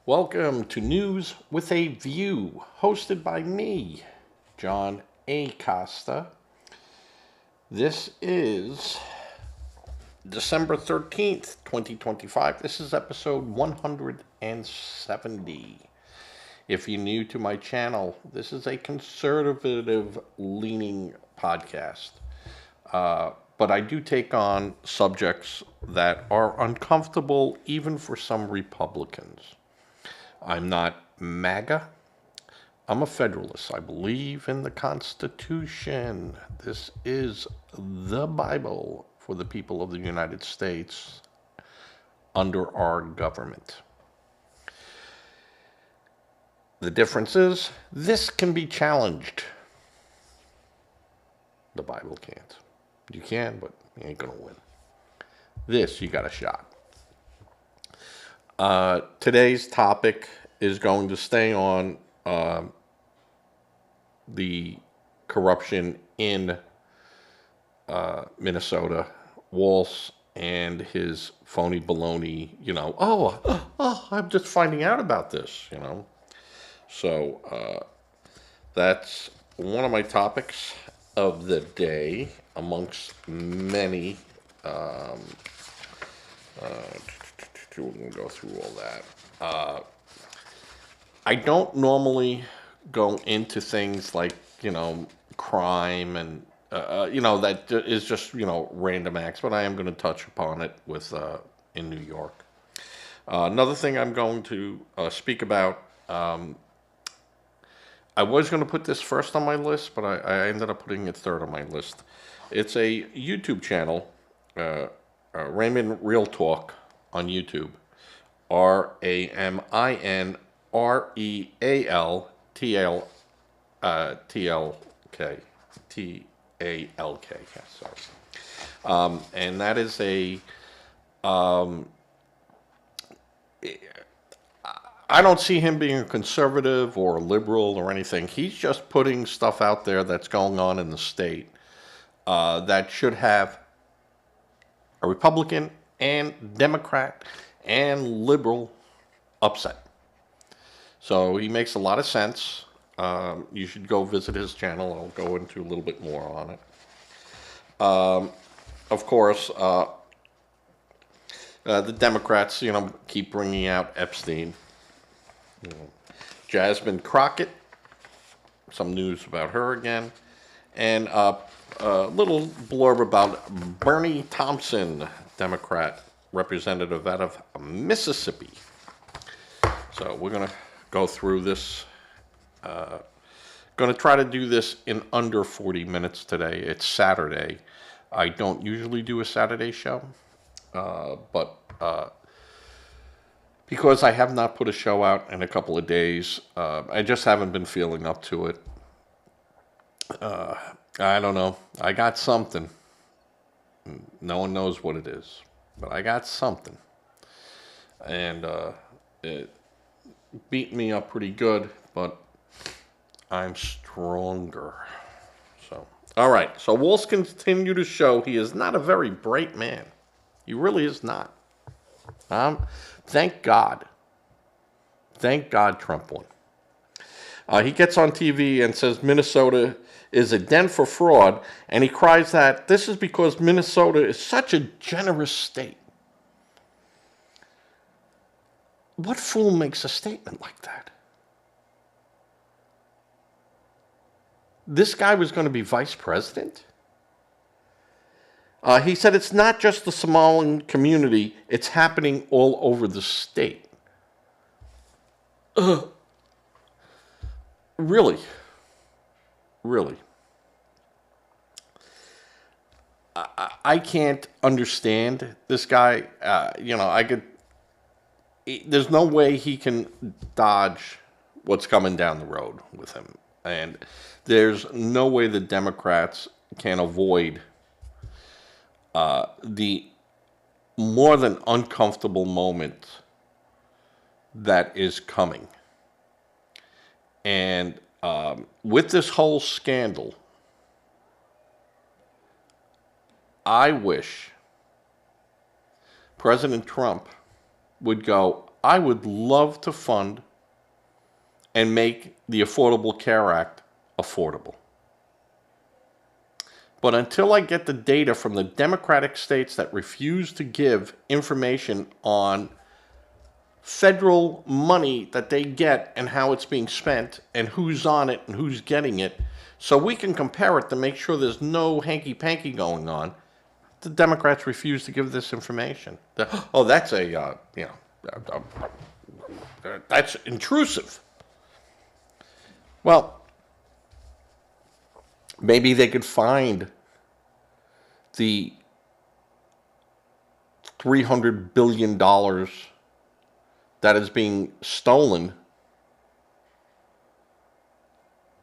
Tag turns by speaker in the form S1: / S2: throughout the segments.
S1: Welcome to News with a View, hosted by me, John A. Costa. This is December 13th, 2025. This is episode 170. If you're new to my channel, this is a conservative-leaning podcast. But I do take on subjects that are uncomfortable even for some Republicans. I'm not MAGA. I'm a Federalist. I believe in the Constitution. This is the Bible for the people of the United States under our government. The difference is this can be challenged. The Bible can't. You can, but you ain't going to win. This, you got a shot. Today's topic is going to stay on the corruption in Minnesota. Walz and his phony baloney, I'm just finding out about this, So that's one of my topics of the day amongst many. We're going to go through all that. I don't normally go into things like, crime and, that is just, random acts, but I am going to touch upon it with, in New York. Another thing I'm going to speak about, I was going to put this first on my list, but I ended up putting it third on my list. It's a YouTube channel, Raymond Real Talk on YouTube. RAMINREALTALK. Sorry. And that is I don't see him being a conservative or a liberal or anything. He's just putting stuff out there that's going on in the state that should have a Republican and Democrat and liberal upset. So he makes a lot of sense. You should go visit his channel. I'll go into a little bit more on it. Of course, the Democrats, keep bringing out Epstein. Jasmine Crockett, some news about her again. And a little blurb about Bernie Thompson, Democrat representative out of Mississippi. So we're going to go through this. Going to try to do this in under 40 minutes today. It's Saturday. I don't usually do a Saturday show, but because I have not put a show out in a couple of days, I just haven't been feeling up to it. I don't know. I got something. No one knows what it is, but I got something. And it beat me up pretty good, but I'm stronger. So, all right. So Walz continued to show he is not a very bright man. He really is not. Thank God. Thank God Trump won. He gets on TV and says Minnesota is a den for fraud, and he cries that this is because Minnesota is such a generous state. What fool makes a statement like that? This guy was going to be vice president? He said it's not just the Somalian community, it's happening all over the state. Really? Really? I can't understand this guy. There's no way he can dodge what's coming down the road with him. And there's no way the Democrats can avoid the more than uncomfortable moment that is coming. And with this whole scandal I wish President Trump would go, I would love to fund and make the Affordable Care Act affordable. But until I get the data from the Democratic states that refuse to give information on federal money that they get and how it's being spent and who's on it and who's getting it, so we can compare it to make sure there's no hanky-panky going on, the Democrats refuse to give this information. Oh, that's that's intrusive. Well, maybe they could find the $300 billion that is being stolen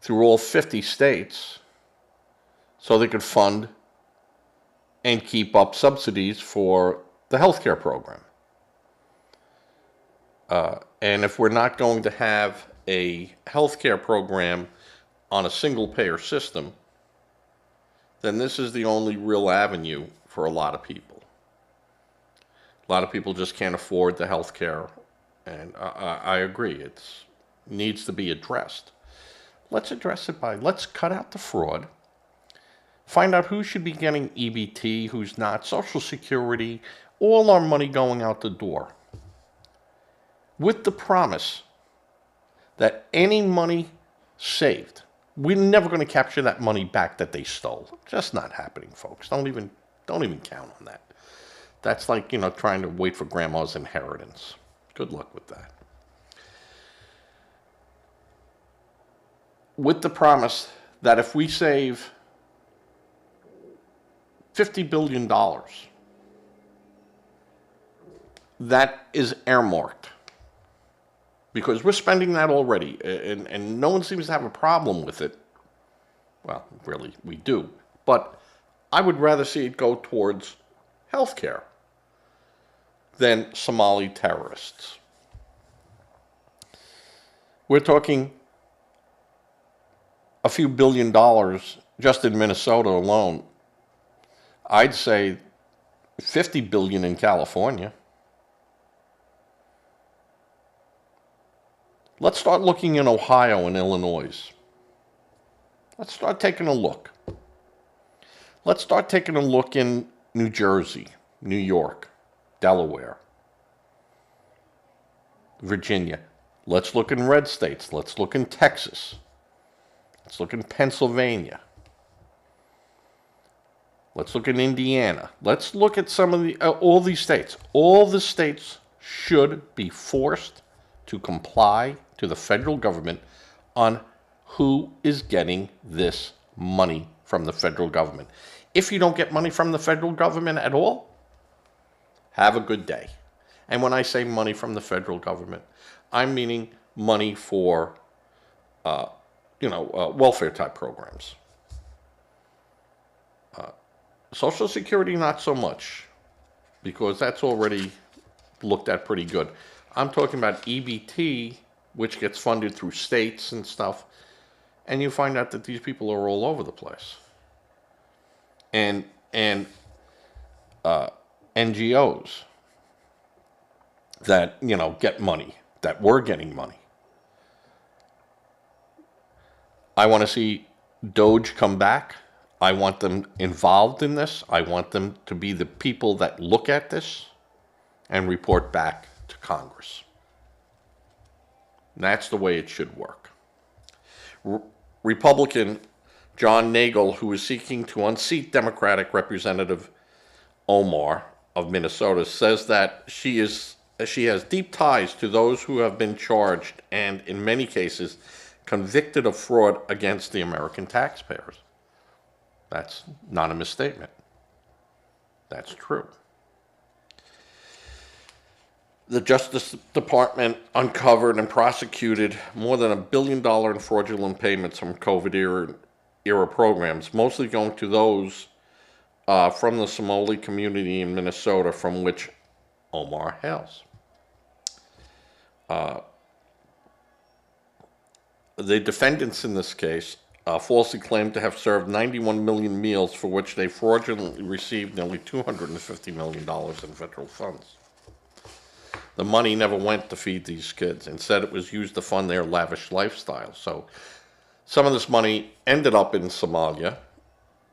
S1: through all 50 states so they could fund and keep up subsidies for the healthcare program. And if we're not going to have a healthcare program on a single-payer system, then this is the only real avenue for a lot of people. A lot of people just can't afford the healthcare, and I agree, it needs to be addressed. Let's address it let's cut out the fraud, find out who should be getting EBT, who's not, Social Security, all our money going out the door, with the promise that any money saved, we're never going to capture that money back that they stole. Just not happening, folks. Don't even count on that. That's like, trying to wait for grandma's inheritance. Good luck with that. With the promise that if we save $50 billion, that is earmarked. Because we're spending that already, and no one seems to have a problem with it. Well, really, we do. But I would rather see it go towards healthcare than Somali terrorists. We're talking a few $billion just in Minnesota alone. I'd say $50 billion in California. Let's start looking in Ohio and Illinois. Let's start taking a look. Let's start taking a look in New Jersey, New York, Delaware, Virginia. Let's look in red states. Let's look in Texas. Let's look in Pennsylvania. Let's look in Indiana. Let's look at some of all these states. All the states should be forced to comply to the federal government on who is getting this money from the federal government. If you don't get money from the federal government at all, have a good day. And when I say money from the federal government, I'm meaning money for, welfare type programs. Social Security, not so much, because that's already looked at pretty good. I'm talking about EBT, which gets funded through states and stuff, and you find out that these people are all over the place. And NGOs that, get money, that were getting money. I want to see Doge come back. I want them involved in this. I want them to be the people that look at this and report back to Congress. And that's the way it should work. Republican John Nagel, who is seeking to unseat Democratic Representative Omar of Minnesota, says that she has deep ties to those who have been charged and, in many cases, convicted of fraud against the American taxpayers. That's not a misstatement. That's true. The Justice Department uncovered and prosecuted more than $1 billion in fraudulent payments from COVID-era programs, mostly going to those from the Somali community in Minnesota, from which Omar hails. The defendants in this case falsely claimed to have served 91 million meals for which they fraudulently received nearly $250 million in federal funds. The money never went to feed these kids. Instead, it was used to fund their lavish lifestyle. So some of this money ended up in Somalia.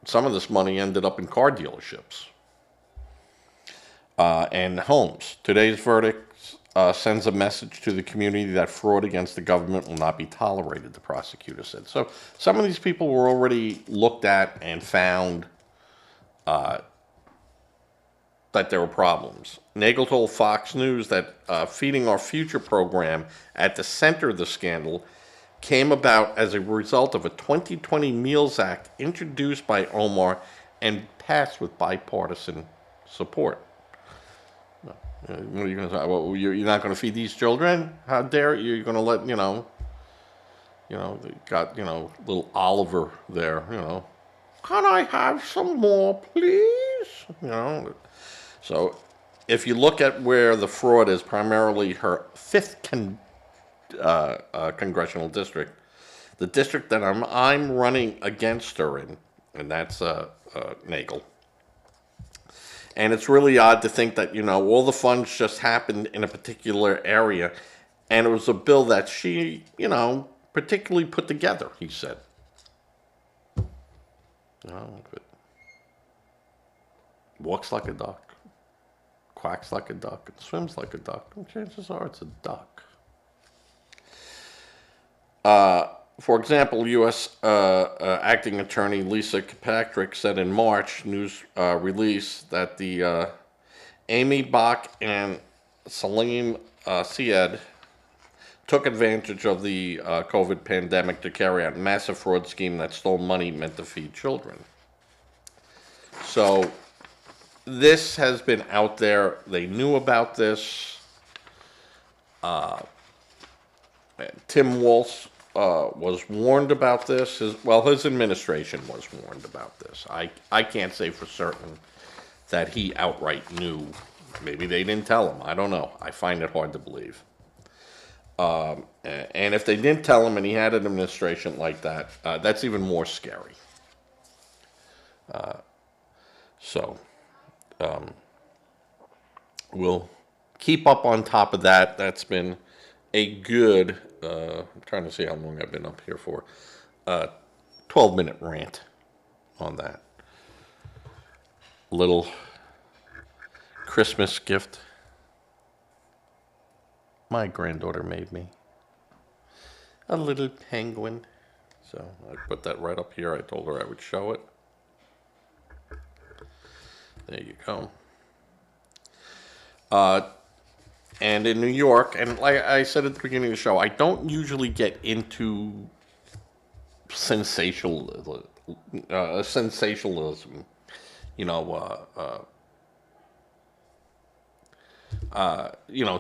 S1: Some of this money ended up in car dealerships and homes. Today's verdict sends a message to the community that fraud against the government will not be tolerated, the prosecutor said. So some of these people were already looked at and found that there were problems. Nagel told Fox News that Feeding Our Future program at the center of the scandal came about as a result of a 2020 Meals Act introduced by Omar and passed with bipartisan support. What are you going to say? Well, you're not going to feed these children? How dare you? You're going to let, they got, little Oliver there, Can I have some more, please? So if you look at where the fraud is, primarily her 5th congressional district, the district that I'm running against her in, and that's Nagel. And it's really odd to think that, all the funds just happened in a particular area, and it was a bill that she, particularly put together, he said. But walks like a duck, quacks like a duck, and swims like a duck, and chances are it's a duck. For example, U.S. Acting Attorney Lisa Kirkpatrick said in March news release that the Amy Bach and Salim Syed took advantage of the COVID pandemic to carry out a massive fraud scheme that stole money meant to feed children. So this has been out there. They knew about this. Tim Walz was warned about this. His administration was warned about this. I can't say for certain that he outright knew. Maybe they didn't tell him. I don't know. I find it hard to believe. And if they didn't tell him and he had an administration like that, that's even more scary. We'll keep up on top of that. That's been a good, I'm trying to see how long I've been up here for, 12-minute rant on that. Little Christmas gift my granddaughter made me. A little penguin. So I put that right up here. I told her I would show it. There you go. And in New York, and like I said at the beginning of the show, I don't usually get into sensationalism,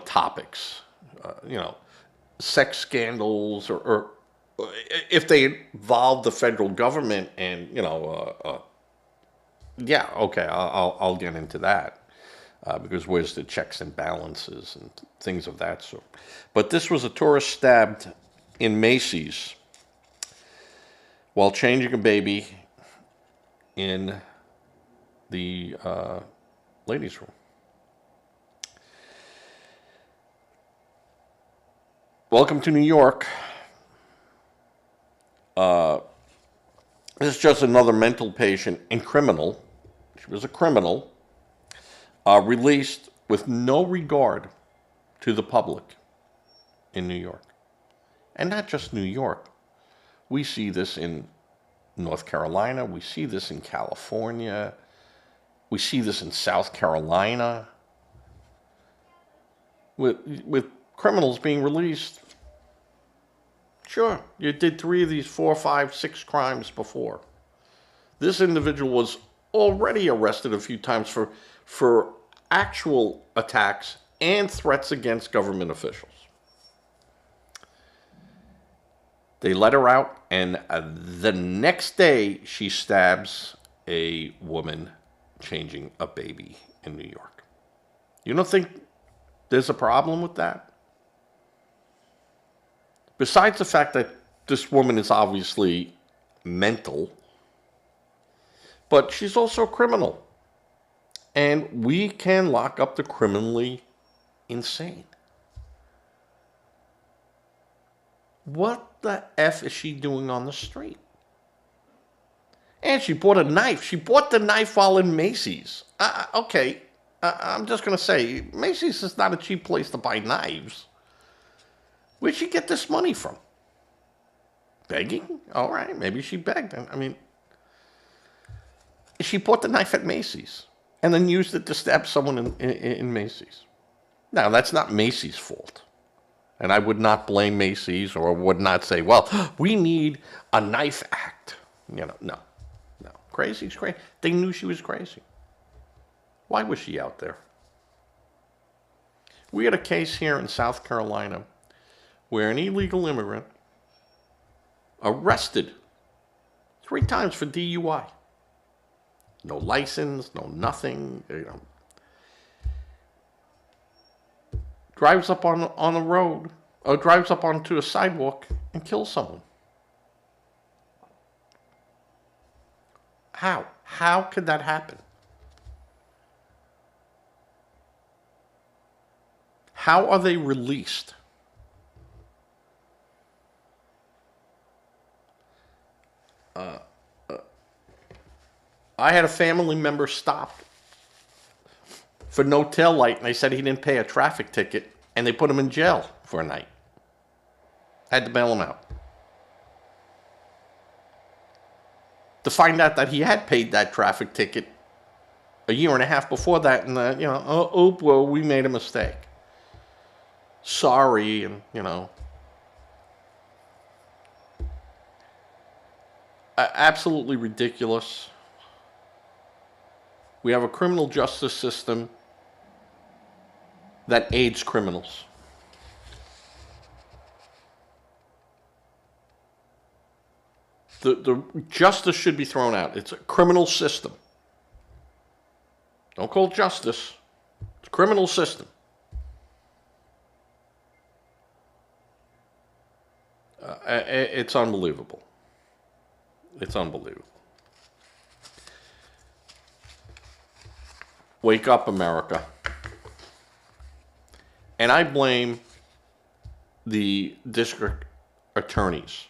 S1: topics, sex scandals, or if they involve the federal government, and yeah, okay, I'll get into that. Because where's the checks and balances and things of that sort. But this was a tourist stabbed in Macy's while changing a baby in the ladies' room. Welcome to New York. This is just another mental patient and criminal. She was a criminal. Released with no regard to the public in New York. And not just New York. We see this in North Carolina. We see this in California. We see this in South Carolina. With criminals being released. Sure, you did 3 of these 4, 5, 6 crimes before. This individual was already arrested a few times for actual attacks and threats against government officials. They let her out, and the next day she stabs a woman changing a baby in New York. You don't think there's a problem with that? Besides the fact that this woman is obviously mental, but she's also a criminal. And we can lock up the criminally insane. What the F is she doing on the street? And she bought a knife. She bought the knife while in Macy's. Okay, I'm just going to say, Macy's is not a cheap place to buy knives. Where'd she get this money from? Begging? All right, maybe she begged. I mean, she bought the knife at Macy's and then used it to stab someone in Macy's. Now, that's not Macy's fault. And I would not blame Macy's or would not say, well, we need a knife act. You know, no. Crazy's crazy. They knew she was crazy. Why was she out there? We had a case here in South Carolina where an illegal immigrant arrested 3 times for DUI. No license, no nothing. Drives up on the road, or drives up onto a sidewalk and kills someone. How? How could that happen? How are they released? I had a family member stopped for no tail light, and they said he didn't pay a traffic ticket, and they put him in jail for a night. Had to bail him out. To find out that he had paid that traffic ticket a year and a half before that, and well, we made a mistake. Sorry, and absolutely ridiculous. We have a criminal justice system that aids criminals. The justice should be thrown out. It's a criminal system. Don't call it justice. It's a criminal system. It's unbelievable. It's unbelievable. Wake up, America. And I blame the district attorneys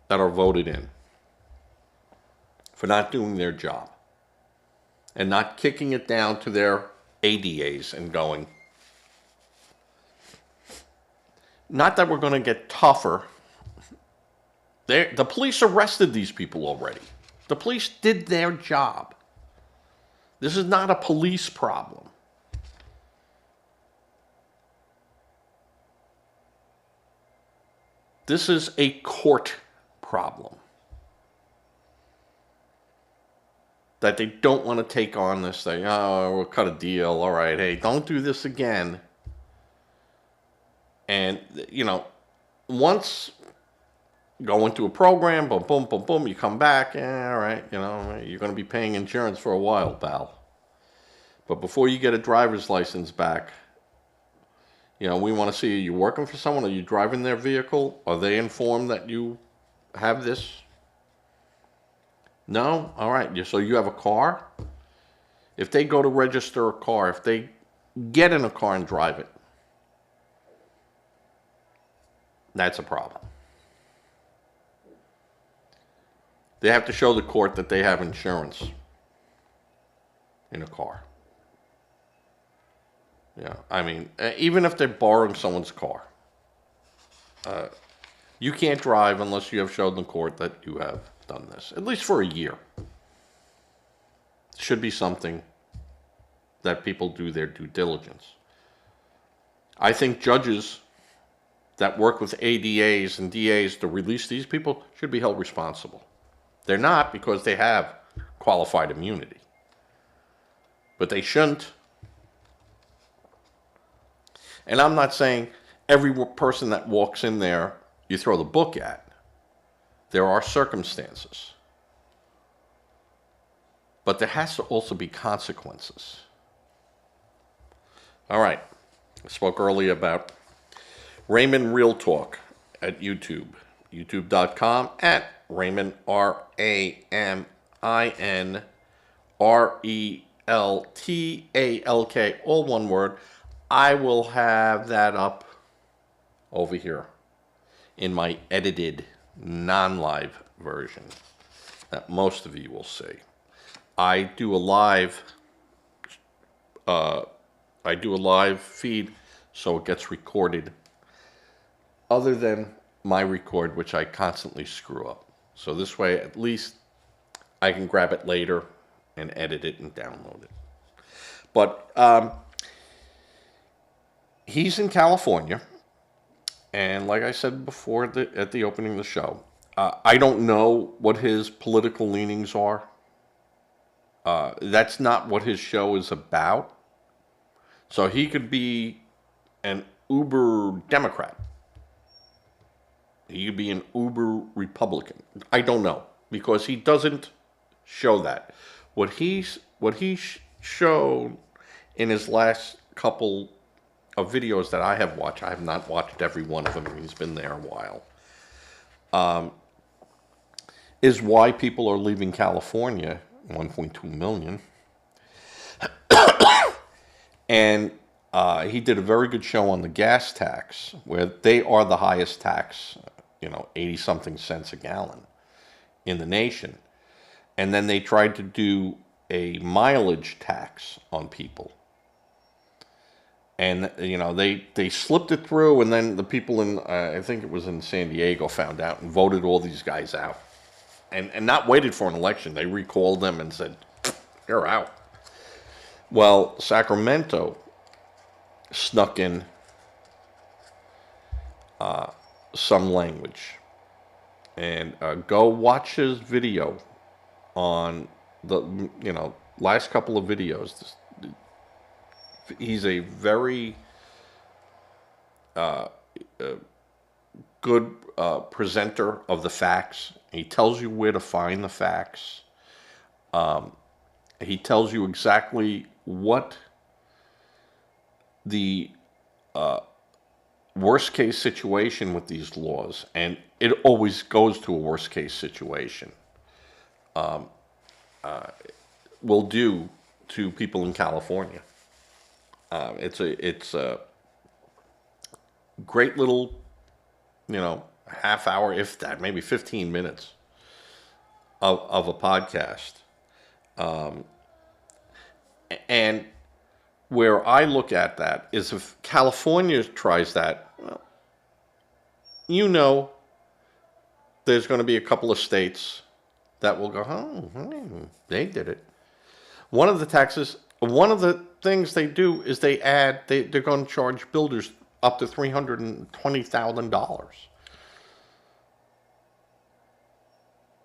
S1: that are voted in for not doing their job and not kicking it down to their ADAs and going, not that we're going to get tougher. The police arrested these people already. The police did their job. This is not a police problem. This is a court problem. That they don't want to take on this thing. Oh, we'll cut a deal. All right, hey, don't do this again. And, once go into a program, boom, boom, boom, boom, you come back, all right, you're going to be paying insurance for a while, pal. But before you get a driver's license back, we want to see, are you working for someone? Are you driving their vehicle? Are they informed that you have this? No? All right, so you have a car? If they go to register a car, if they get in a car and drive it, that's a problem. They have to show the court that they have insurance in a car. Even if they're borrowing someone's car, you can't drive unless you have shown the court that you have done this, at least for a year. It should be something that people do their due diligence. I think judges that work with ADAs and DAs to release these people should be held responsible. They're not, because they have qualified immunity. But they shouldn't. And I'm not saying every person that walks in there you throw the book at. There are circumstances. But there has to also be consequences. All right. I spoke earlier about Raymond Real Talk at YouTube. YouTube.com at Raymond, RAMINRELTALK, all one word. I will have that up over here in my edited, non-live version that most of you will see. I do a live feed, so it gets recorded, other than my record, which I constantly screw up. So this way, at least I can grab it later and edit it and download it. But he's in California, and like I said before at the opening of the show, I don't know what his political leanings are. That's not what his show is about. So he could be an uber Democrat. He could be an uber Republican. I don't know, because he doesn't show that. What he's shown in his last couple of videos that I have watched, I have not watched every one of them, he's been there a while, is why people are leaving California, 1.2 million. And he did a very good show on the gas tax, where they are the highest tax, 80-something cents a gallon in the nation. And then they tried to do a mileage tax on people. And, they slipped it through, and then the people in, I think it was in San Diego, found out and voted all these guys out. And not waited for an election. They recalled them and said, you're out. Well, Sacramento snuck in some language. And go watch his video on the, last couple of videos. He's a very good presenter of the facts. He tells you where to find the facts. He tells you exactly what the worst case situation with these laws, and it always goes to a worst case situation, will do to people in California. It's a great little, half hour, if that, maybe 15 minutes of a podcast. And where I look at that is, if California tries that, well, there's going to be a couple of states that will go, they did it. One of the things they do is they're going to charge builders up to $320,000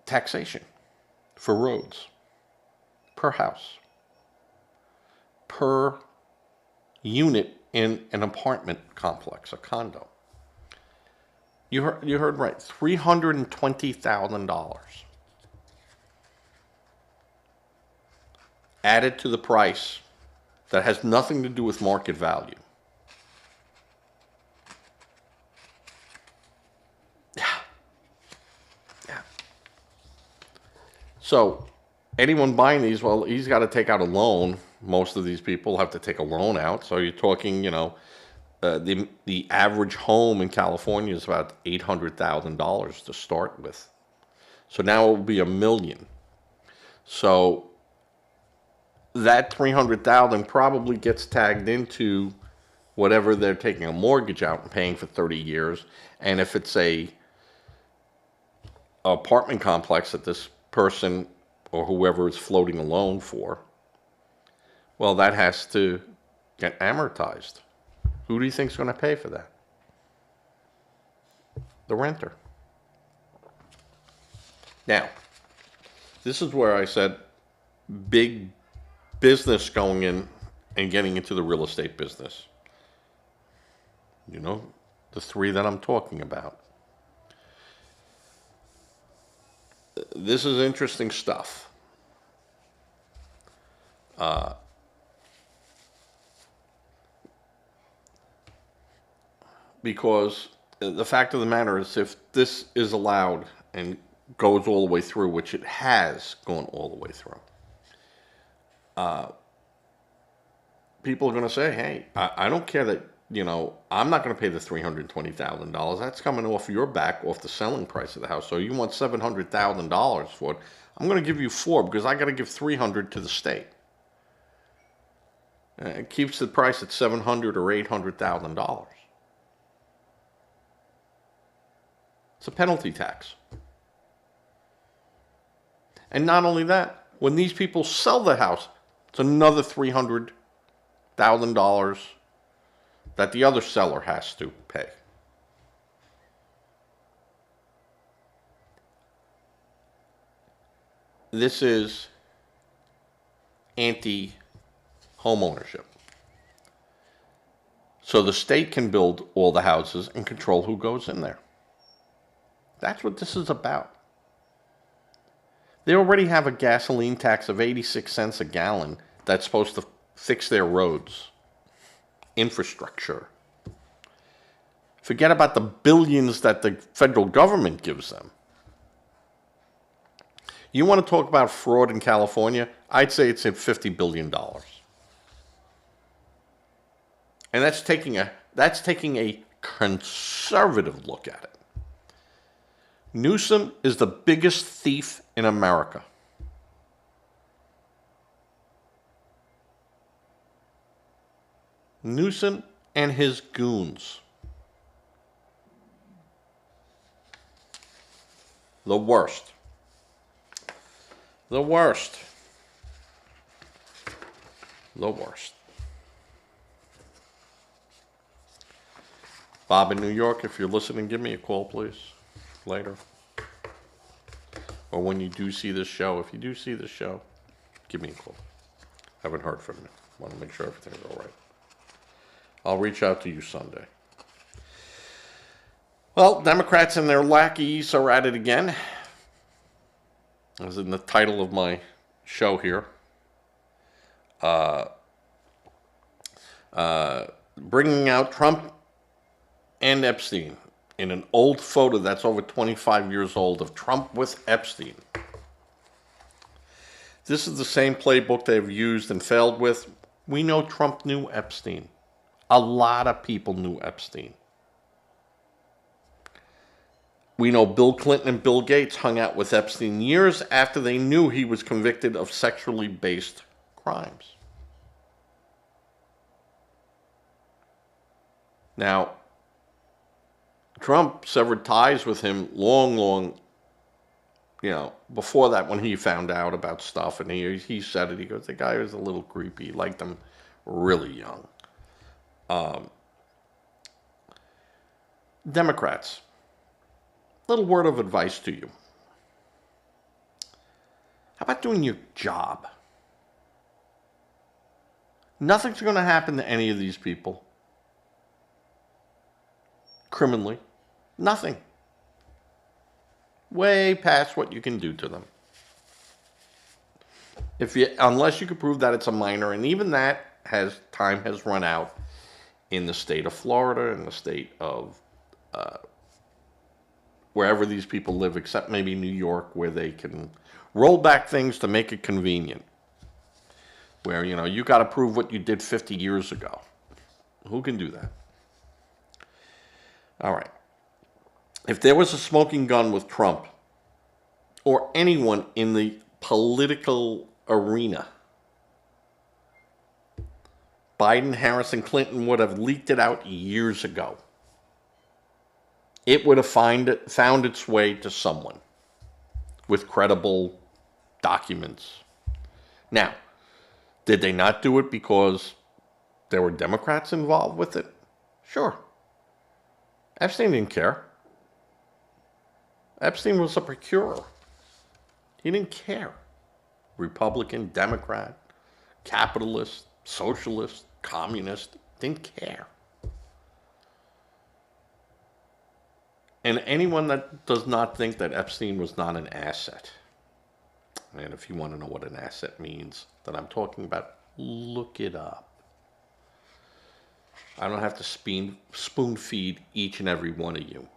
S1: taxation for roads per house, per unit in an apartment complex, a condo. You heard right, $320,000 added to the price that has nothing to do with market value. Yeah. So anyone buying these, well, he's got to take out a loan. Most of these people have to take a loan out. So you're talking, the average home in California is about $800,000 to start with. So now it will be $1 million. So that $300,000 probably gets tagged into whatever they're taking a mortgage out and paying for 30 years. And if it's a apartment complex that this person or whoever is floating a loan for, well, that has to get amortized. Who do you think is going to pay for that? The renter. Now, this is where I said big business going in and getting into the real estate business. The three that I'm talking about. This is interesting stuff. Because the fact of the matter is, if this is allowed and goes all the way through, which it has gone all the way through, people are going to say, hey, I don't care that, I'm not going to pay the $320,000. That's coming off your back, off the selling price of the house. So you want $700,000 for it. I'm going to give you $4 because I got to give $300 to the state. It keeps the price at $700,000 or $800,000. It's a penalty tax. And not only that, when these people sell the house, it's another $300,000 that the other seller has to pay. This is anti-home ownership. So the state can build all the houses and control who goes in there. That's what this is about. They already have a gasoline tax of 86 cents a gallon that's supposed to fix their roads, infrastructure. Forget about the billions that the federal government gives them. You want to talk about fraud in California? I'd say it's at $50 billion. And that's taking a conservative look at it. Newsom is the biggest thief in America. Newsom and his goons. The worst. The worst. The worst. Bob in New York, if you're listening, give me a call, please. Later. Or when you do see this show, if you do see this show, give me a call. Haven't heard from you. Want to make sure everything's all right. I'll reach out to you Sunday. Well, Democrats and their lackeys are at it again. As in the title of my show here. Bringing out Trump and Epstein in an old photo that's over 25 years old of Trump with Epstein. This is the same playbook they've used and failed with. We know Trump knew Epstein. A lot of people knew Epstein. We know Bill Clinton and Bill Gates hung out with Epstein years after they knew he was convicted of sexually based crimes. Now, Trump severed ties with him long, before that when he found out about stuff. And he said it. He goes, the guy was a little creepy. He liked him really young. Democrats, little word of advice to you. How about doing your job? Nothing's going to happen to any of these people. Criminally. Nothing. Way past what you can do to them. Unless you can prove that it's a minor, and even that time has run out in the state of Florida, in the state of wherever these people live, except maybe New York, where they can roll back things to make it convenient. Where, you got to prove what you did 50 years ago. Who can do that? All right. If there was a smoking gun with Trump or anyone in the political arena, Biden, Harris, and Clinton would have leaked it out years ago. It would have found its way to someone with credible documents. Now, did they not do it because there were Democrats involved with it? Sure. Epstein didn't care. Epstein was a procurer. He didn't care. Republican, Democrat, capitalist, socialist, communist, didn't care. And anyone that does not think that Epstein was not an asset, and if you want to know what an asset means that I'm talking about, look it up. I don't have to spoon feed each and every one of you.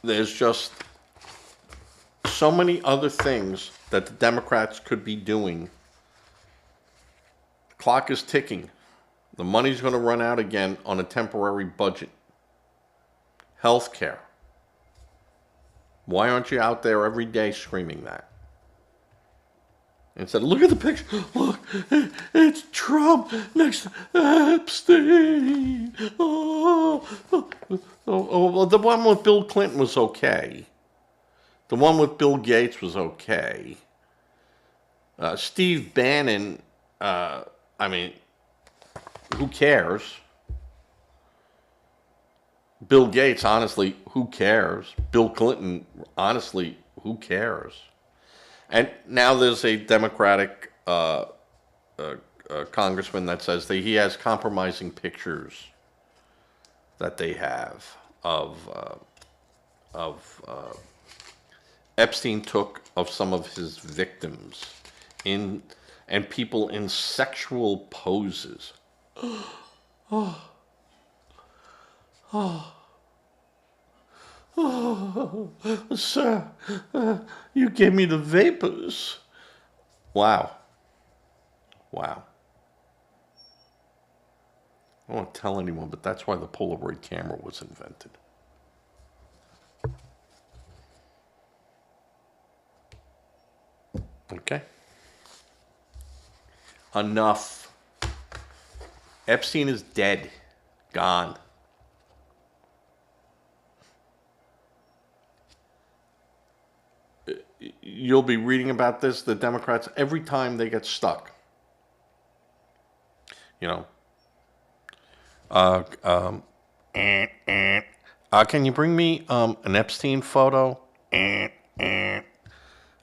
S1: There's just so many other things that the Democrats could be doing. Clock is ticking. The money's going to run out again on a temporary budget. Healthcare. Why aren't you out there every day screaming that? Instead, look at the picture. Look, it's Trump next to Epstein. Well, the one with Bill Clinton was okay. The one with Bill Gates was okay. Steve Bannon, I mean, who cares? Bill Gates, honestly, who cares? Bill Clinton, honestly, who cares? And now there's a Democratic congressman that says that he has compromising pictures that they have of Epstein took of some of his victims and people in sexual poses. Oh, sir, you gave me the vapors. Wow. Wow. I won't tell anyone, but that's why the Polaroid camera was invented. Okay. Enough. Epstein is dead. Gone. You'll be reading about this, the Democrats, every time they get stuck. You know. Can you bring me an Epstein photo?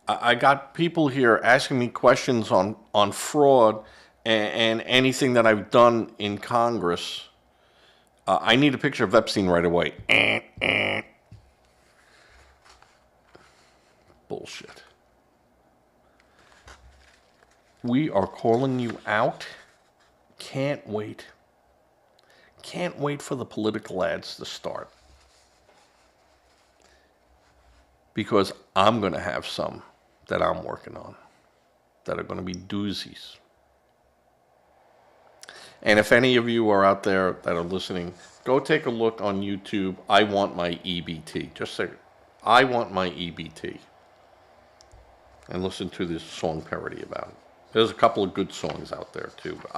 S1: I got people here asking me questions on fraud and anything that I've done in Congress. I need a picture of Epstein right away. Bullshit. We are calling you out. Can't wait. Can't wait for the political ads to start. Because I'm going to have some that I'm working on that are going to be doozies. And if any of you are out there that are listening, go take a look on YouTube. I want my EBT. Just say, I want my EBT. And listen to this song parody about it. There's a couple of good songs out there too. But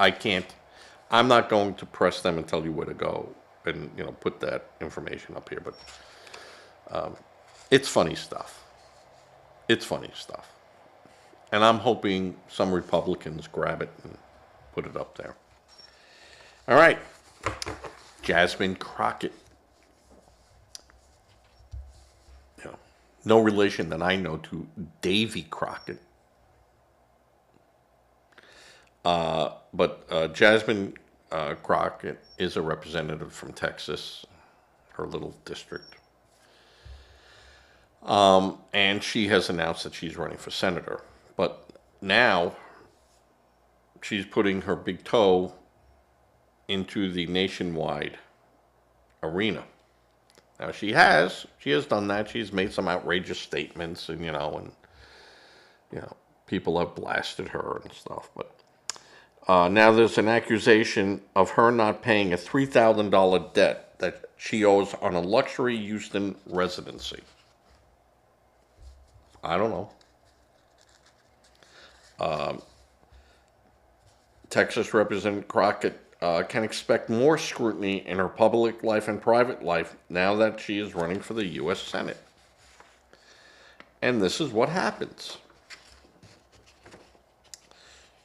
S1: I'm not going to press them and tell you where to go and put that information up here. But it's funny stuff. It's funny stuff. And I'm hoping some Republicans grab it and put it up there. All right. Jasmine Crockett. No relation that I know to Davy Crockett. But Jasmine Crockett is a representative from Texas, her little district. And she has announced that she's running for senator. But now she's putting her big toe into the nationwide arena. Now she has done that. She's made some outrageous statements, and people have blasted her and stuff. But now there's an accusation of her not paying a $3,000 debt that she owes on a luxury Houston residency. I don't know. Texas Representative Crockett can expect more scrutiny in her public life and private life now that she is running for the U.S. Senate. And this is what happens.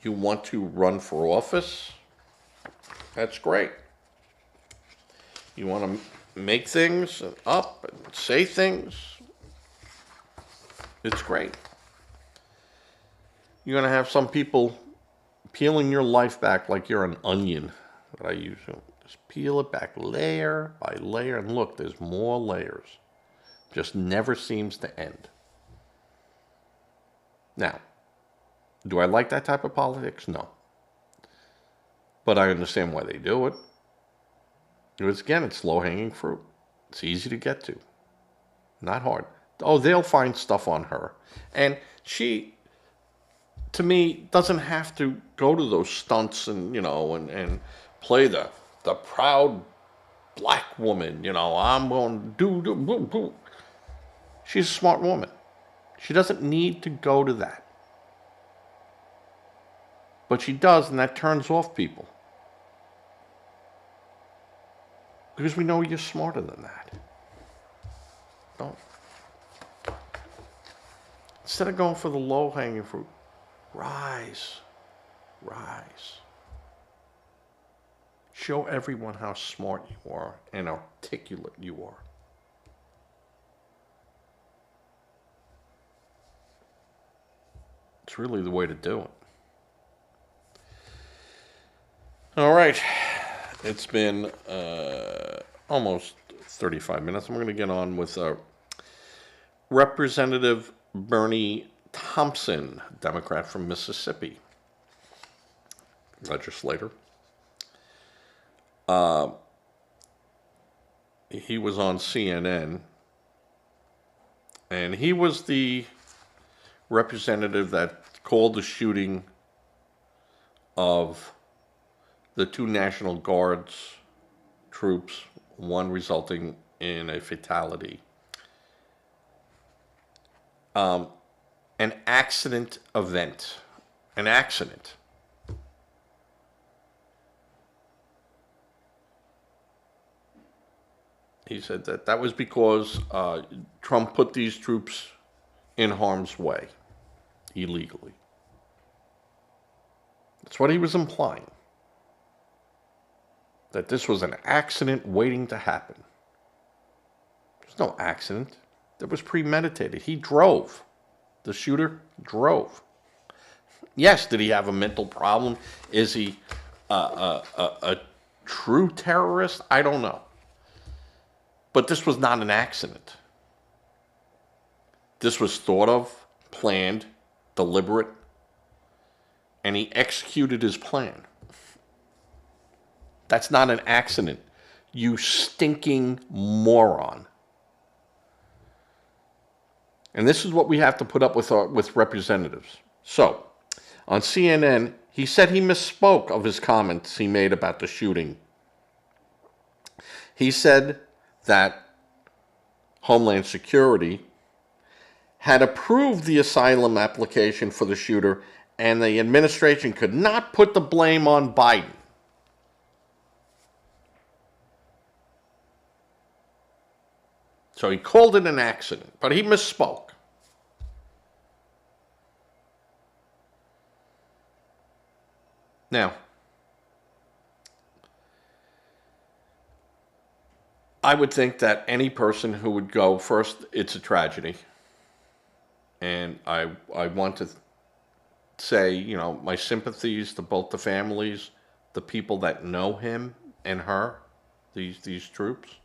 S1: You want to run for office? That's great. You want to make things up and say things? It's great. You're going to have some people peeling your life back like you're an onion. That I use. Just peel it back layer by layer. And look, there's more layers. Just never seems to end. Now, Do I like that type of politics? No. But I understand why they do it. Because again, it's low-hanging fruit. It's easy to get to. Not hard. Oh, they'll find stuff on her. And she, to me, doesn't have to go to those stunts and, and play the proud black woman. I'm going to do. She's a smart woman. She doesn't need to go to that. But she does, and that turns off people. Because we know you're smarter than that. Don't. Instead of going for the low-hanging fruit, rise. Show everyone how smart you are and articulate you are. It's really the way to do it. All right. It's been almost 35 minutes. I'm going to get on with Representative Bernie Thompson, Democrat from Mississippi, legislator. He was on CNN, and he was the representative that called the shooting of the 2 National Guards troops, one resulting in a fatality, an accident event. An accident. He said that was because Trump put these troops in harm's way illegally. That's what he was implying. That this was an accident waiting to happen. There's no accident. That was premeditated. He drove. The shooter drove. Yes, did he have a mental problem? Is he a true terrorist? I don't know. But this was not an accident. This was thought of, planned, deliberate, and he executed his plan. That's not an accident, you stinking moron. And this is what we have to put up with representatives. So, on CNN, he said he misspoke of his comments he made about the shooting. He said that Homeland Security had approved the asylum application for the shooter, and the administration could not put the blame on Biden. So he called it an accident, but he misspoke. Now, I would think that any person who would go, first, it's a tragedy. And I want to say, my sympathies to both the families, the people that know him and her, these troops,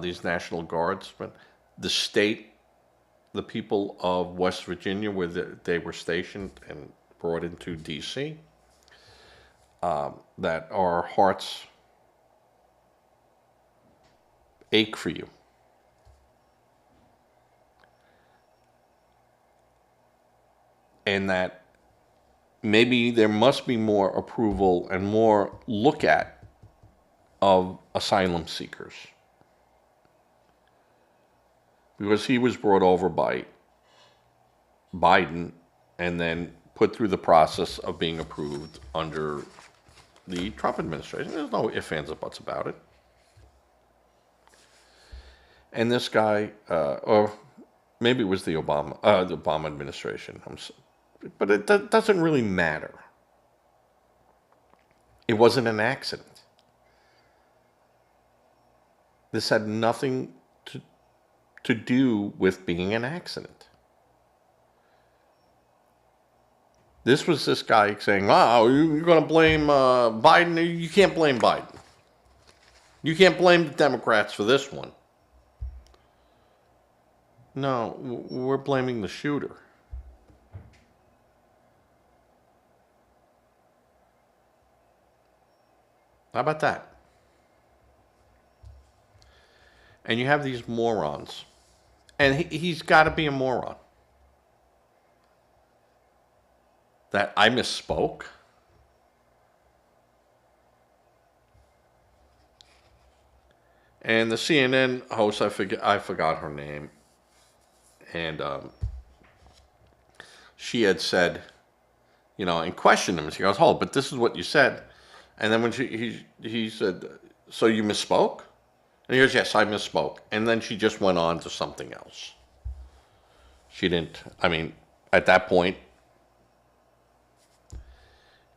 S1: these National Guards, but the state, the people of West Virginia where they were stationed and brought into D.C., that our hearts ache for you. And that maybe there must be more approval and more look at of asylum seekers. Because he was brought over by Biden and then put through the process of being approved under the Trump administration. There's no ifs, ands, or buts about it. And this guy, or maybe it was the Obama administration, but it doesn't really matter. It wasn't an accident. This had nothing to do with being an accident. This was this guy saying, "Oh, you're going to blame Biden? You can't blame Biden. You can't blame the Democrats for this one." No, we're blaming the shooter. How about that? And you have these morons. And he's got to be a moron. That I misspoke. And the CNN host, I forgot her name, and she had said, and questioned him. She goes, "Oh, but this is what you said." And then when he said, "So you misspoke?" And he goes, "Yes, I misspoke." And then she just went on to something else. She didn't. I mean, at that point,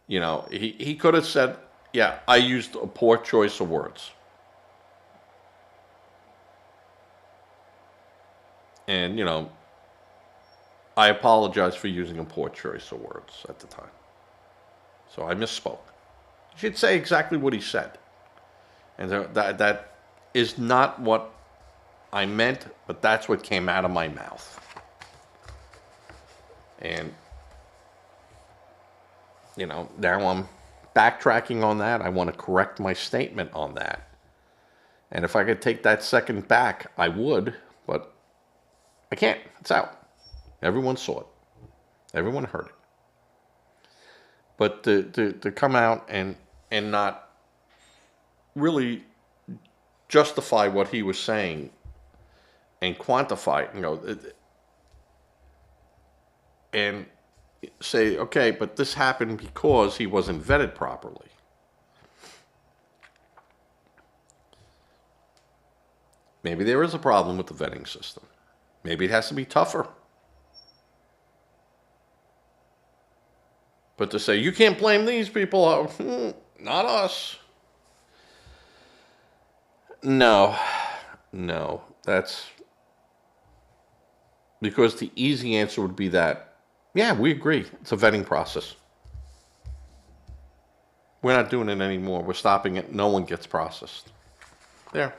S1: he could have said, "Yeah, I used a poor choice of words." And, I apologize for using a poor choice of words at the time. So I misspoke. You should say exactly what he said. And that is not what I meant, but that's what came out of my mouth. And, now I'm backtracking on that. I want to correct my statement on that. And if I could take that second back, I would, but I can't. It's out. Everyone saw it. Everyone heard it. But to come out and not really justify what he was saying and quantify it, and say, okay, but this happened because he wasn't vetted properly. Maybe there is a problem with the vetting system. Maybe it has to be tougher. But to say, you can't blame these people, not us. No, that's because the easy answer would be that, yeah, we agree. It's a vetting process. We're not doing it anymore. We're stopping it. No one gets processed. There.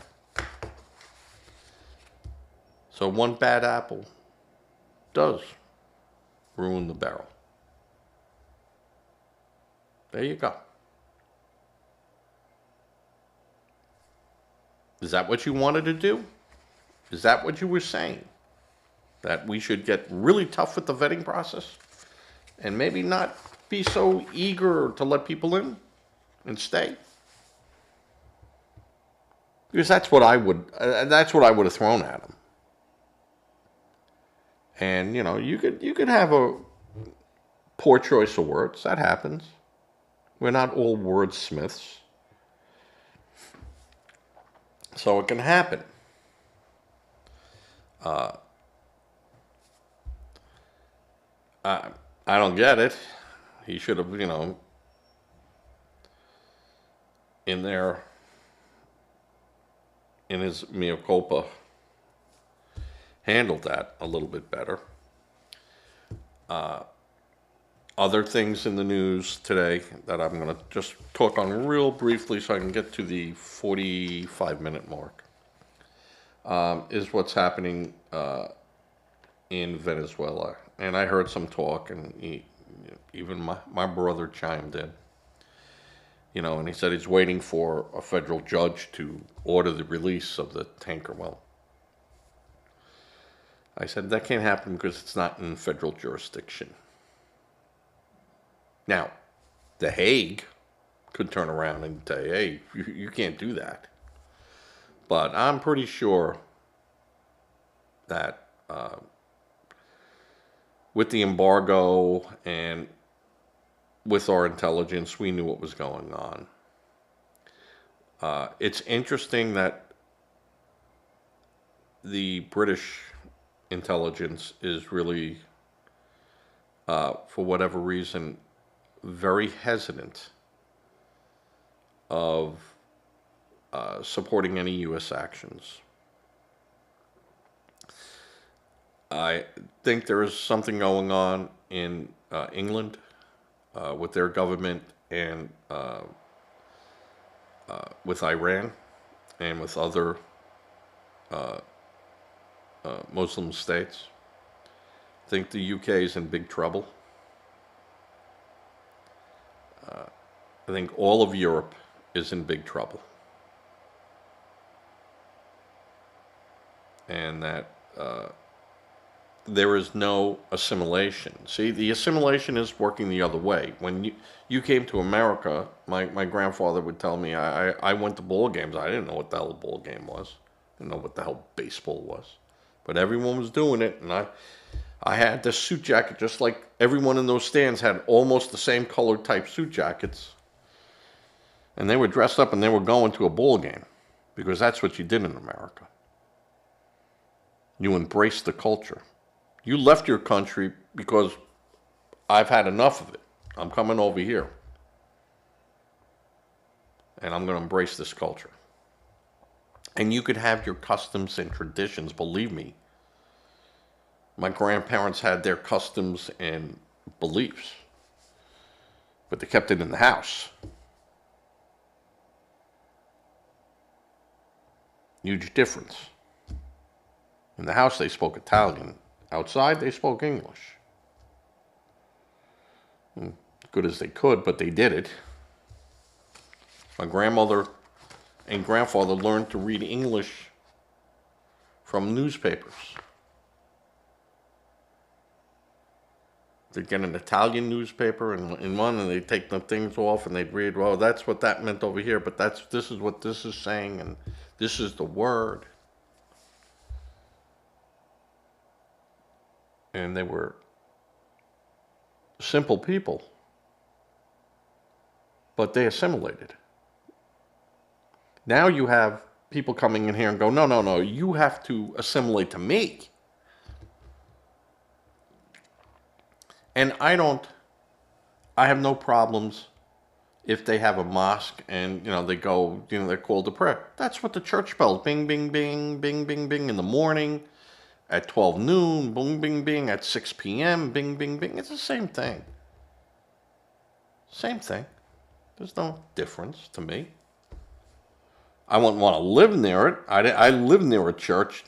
S1: So one bad apple does ruin the barrel. There you go. Is that what you wanted to do? Is that what you were saying? That we should get really tough with the vetting process? And maybe not be so eager to let people in and stay? Because that's what I would have thrown at him. And you could have a poor choice of words. That happens. We're not all wordsmiths. So it can happen. I don't get it. He should have, in there, in his mea culpa, handled that a little bit better. Other things in the news today that I'm going to just talk on real briefly so I can get to the 45-minute mark is what's happening in Venezuela. And I heard some talk, and even my brother chimed in. And he said he's waiting for a federal judge to order the release of the tanker. Well, I said that can't happen because it's not in federal jurisdiction. Now, The Hague could turn around and say, hey, you can't do that. But I'm pretty sure that with the embargo and with our intelligence, we knew what was going on. It's interesting that the British intelligence is really, for whatever reason, very hesitant of supporting any U.S. actions. I think there is something going on in England with their government and with Iran and with other Muslim states. I think the UK is in big trouble. I think all of Europe is in big trouble. And that there is no assimilation. See, the assimilation is working the other way. When you came to America, my grandfather would tell me, I went to ball games. I didn't know what the hell a ball game was. I didn't know what the hell baseball was. But everyone was doing it, and I had this suit jacket just like everyone in those stands had almost the same colored type suit jackets. And they were dressed up and they were going to a ball game because that's what you did in America. You embraced the culture. You left your country because I've had enough of it. I'm coming over here. And I'm going to embrace this culture. And you could have your customs and traditions, believe me. My grandparents had their customs and beliefs, but they kept it in the house. Huge difference. In the house, they spoke Italian. Outside, they spoke English. As good as they could, but they did it. My grandmother and grandfather learned to read English from newspapers. They'd get an Italian newspaper in one, and they'd take the things off, and they'd read, well, that's what that meant over here, but this is what this is saying, and this is the word. And they were simple people, but they assimilated. Now you have people coming in here and go, no, you have to assimilate to me. And I have no problems if they have a mosque and, they go, they're called to prayer. That's what the church bells, bing, bing, bing, bing, bing, bing, in the morning, at 12 noon, boom, bing, bing, at 6 p.m., bing, bing, bing. It's the same thing. Same thing. There's no difference to me. I wouldn't want to live near it. I live near a church,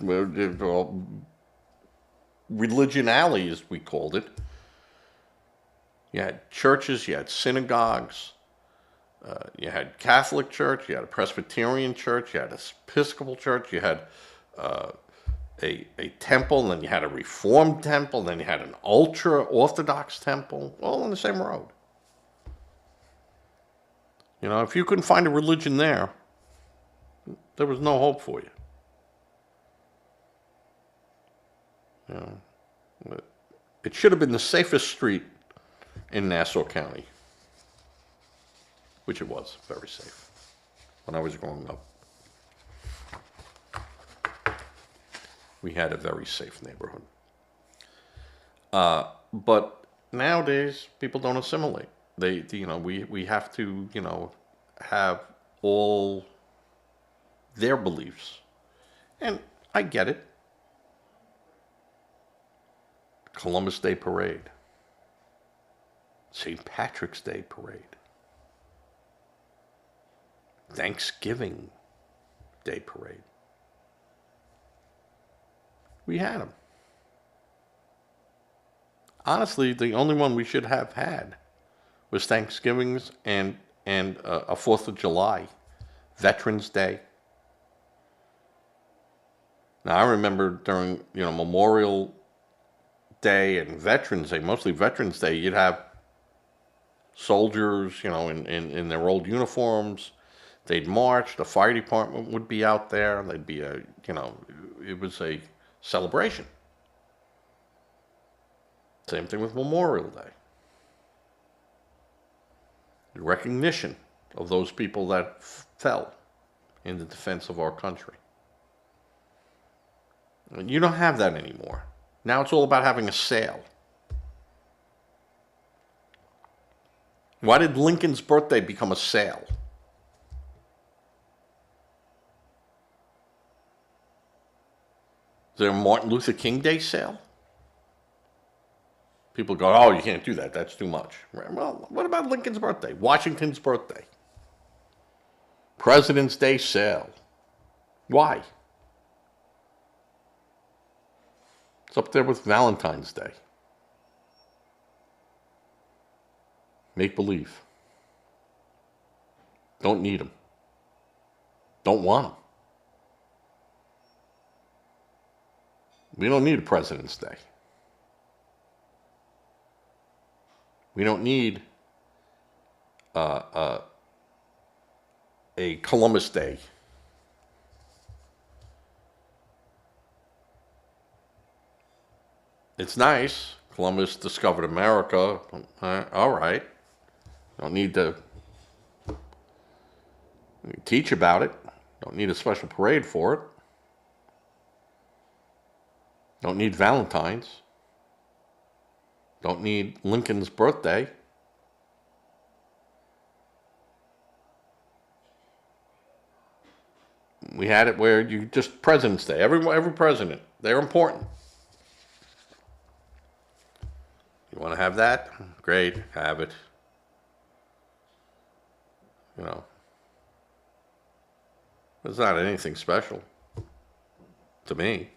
S1: religion alley, as we called it. You had churches, you had synagogues, you had Catholic church, you had a Presbyterian church, you had an Episcopal church, you had a temple, and then you had a Reformed temple, and then you had an ultra-Orthodox temple, all on the same road. If you couldn't find a religion there was no hope for you. It should have been the safest street in Nassau County, which it was very safe when I was growing up. We had a very safe neighborhood. But nowadays, people don't assimilate. We have to, have all their beliefs. And I get it. Columbus Day Parade. St. Patrick's Day Parade. Thanksgiving Day Parade. We had them. Honestly, the only one we should have had was Thanksgivings and a 4th of July, Veterans Day. Now, I remember during, Memorial Day and Veterans Day, mostly Veterans Day, you'd have soldiers, in their old uniforms. They'd march. The fire department would be out there. They'd be it was a celebration. Same thing with Memorial Day. The recognition of those people that fell in the defense of our country. And you don't have that anymore. Now it's all about having a sale. Why did Lincoln's birthday become a sale? Is there a Martin Luther King Day sale? People go, oh, you can't do that. That's too much. Well, what about Lincoln's birthday? Washington's birthday? President's Day sale. Why? It's up there with Valentine's Day. Make believe. Don't need them. Don't want them. We don't need a President's Day. We don't need a Columbus Day. It's nice. Columbus discovered America. All right. Don't need to teach about it. Don't need a special parade for it. Don't need Valentine's. Don't need Lincoln's birthday. We had it where you just President's Day. Every president, they're important. You want to have that? Great, have it. You know, it's not anything special to me.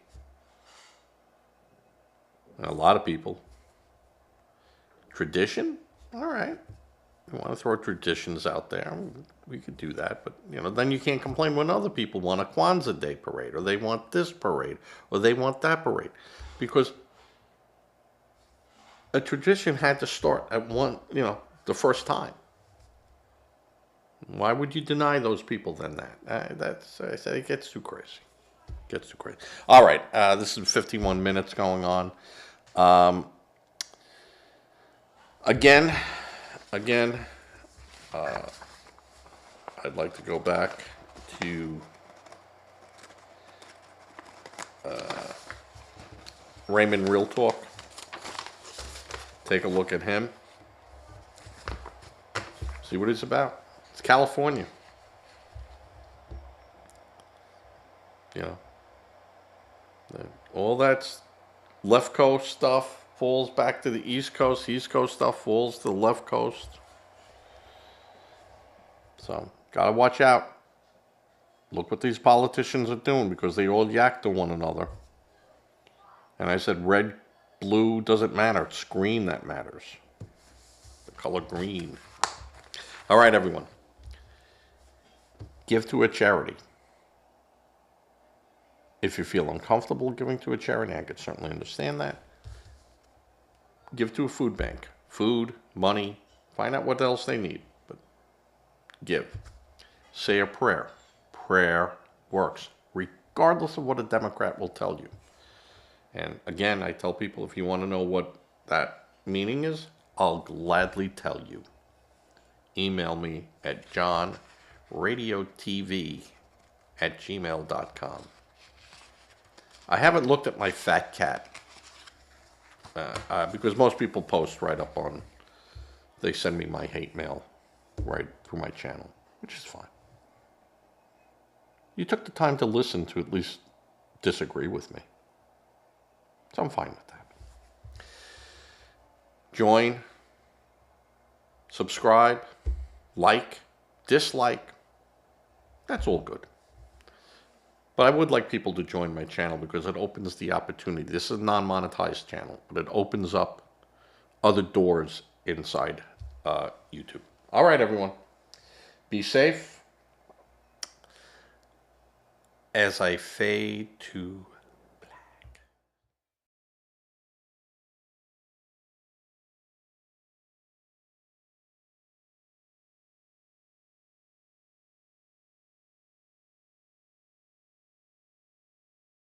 S1: And a lot of people. Tradition? All right. You want to throw traditions out there, we could do that. But, then you can't complain when other people want a Kwanzaa Day parade, or they want this parade, or they want that parade. Because a tradition had to start at the first time. Why would you deny those people then that? I say it gets too crazy. Gets too crazy. All right, this is 51 minutes going on. Again, I'd like to go back to Raymond Real Talk. Take a look at him. See what he's about. It's California. All that left coast stuff falls back to the East Coast. East Coast stuff falls to the left coast. So, gotta watch out. Look what these politicians are doing, because they all yak to one another. And I said red, blue doesn't matter. It's green that matters. The color green. All right, everyone. Give to a charity. If you feel uncomfortable giving to a charity, I could certainly understand that. Give to a food bank. Food, money, find out what else they need. But give. Say a prayer. Prayer works, regardless of what a Democrat will tell you. And again, I tell people, if you want to know what that meaning is, I'll gladly tell you. Email me at johnradiotv@gmail.com. I haven't looked at my fat cat, because most people post right up on, they send me my hate mail right through my channel, which is fine. You took the time to listen to at least disagree with me. So I'm fine with that. Join, subscribe, like, dislike. That's all good. But I would like people to join my channel, because it opens the opportunity. This is a non-monetized channel, but it opens up other doors inside YouTube. All right, everyone. Be safe as I fade to